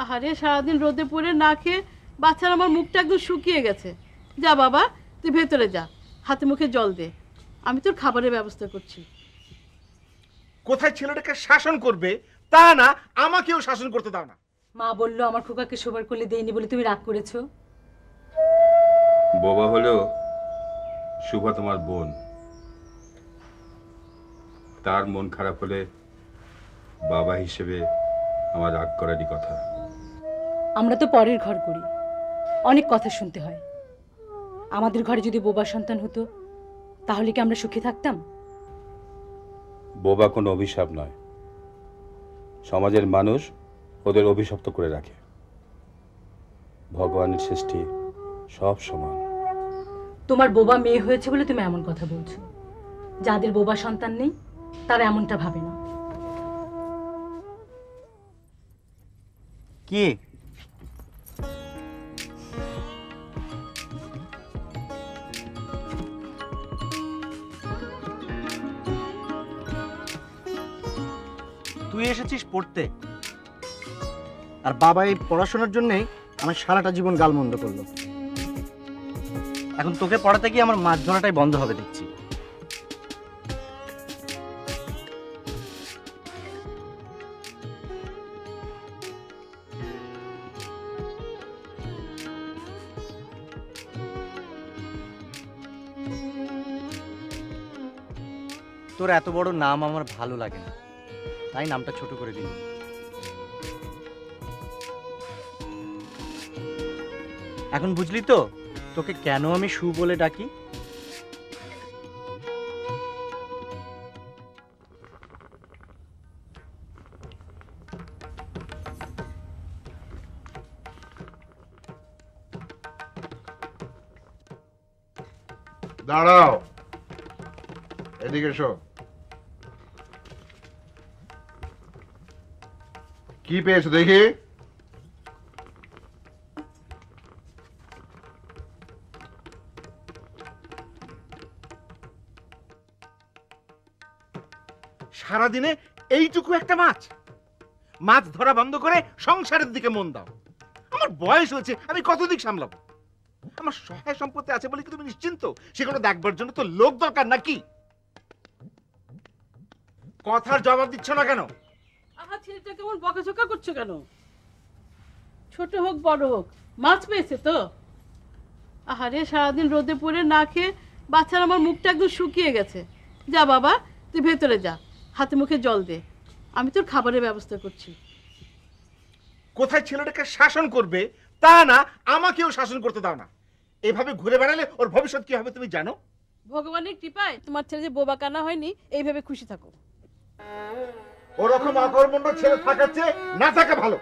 আহারে সারাদিন রোদে পড়ে না খেয়ে বাচ্চার আমার মুখটা একদম শুকিয়ে গেছে। যা বাবা, তুই ভেতরে যা, হাতে মুখে জল দে, আমি তোর খাবারের ব্যবস্থা করছি। কোথায় ছেলেটাকে শাসন করবে তা না, আমাকেও শাসন করতে দাও না। মা বললো আমার খোকাকে শোবার কোলে দেইনি বলে তুমি রাগ করেছো। বোবা হলেও শুভা তোমার বোন, তার মন খারাপ হলে বাবা হিসেবে আমার রাগ করারই কথা। আমরা তো পরের ঘর করি, অনেক কথা শুনতে হয়। আমাদের ঘরে যদি বোবা সন্তান হতো তাহলে কি আমরা সুখী থাকতাম? বোবা কোনো অভিশাপ নয়, সমাজের মানুষ ওদের অভিশপ্ত করে রাখে। ভগবানের সৃষ্টি সব সমান। তোমার বোবা মেয়ে হয়েছে বলে তুমি এমন কথা বলছো। যাদের বোবা সন্তান নেই তারা এমনটা ভাবে না। কি তুই এসেছিস পড়তে, আর বাবা এই পড়াশোনার জন্যই আমার সারাটা জীবন গালমন্দ করলো। এখন তোকে পড়াতে গিয়ে আমার মাছ ধরাটাই বন্ধ হবে দেখছি। তোর এত বড় নাম আমার ভালো লাগে না, তাই নামটা ছোট করে দিল। এখন বুঝলি তো তোকে কেন আমি সু বলে ডাকি? দাঁড়াও, এদিকে এসো। কি পেয়েছো দেখি? সারাদিনে এইটুকু একটা মাছ? মাছ ধরা বন্ধ করে সংসারের দিকে মন দাও। আমার বয়স হয়েছে, আমি কত দিক সামলাবো? আমার সহায় সম্পত্তি আছে বলে কি তুমি নিশ্চিন্ত? সেগুলো দেখবার জন্য তো লোক দরকার নাকি? কথার জবাব দিচ্ছ না কেন? আহা, ছেলেটা কেমন বকাঝকা করছো কেন? ছোট হোক বড় হোক, মাছ পেয়েছে তো। আহারে সারাদিন রোদে পড়ে না খেয়ে বাচ্চার আমার মুখটা একদম শুকিয়ে গেছে। যা বাবা, তুই ভেতরে যা, হাতে মুখে জল দে, আমি তোর খাবারের ব্যবস্থা করছি। কোথায় ছেলেটাকে শাসন করবে তা না, আমাকেও শাসন করতে দাও না। এভাবে ঘুরে বেড়ালে ওর ভবিষ্যৎ কি হবে তুমি জানো? ভগবানের কৃপায় তোমার ছেলে যে বোবা কানা হয়নি, এইভাবে খুশি থাকো। ওরকম অকর্মণ্য ছেলে থাকার চেয়ে না থাকা ভালো।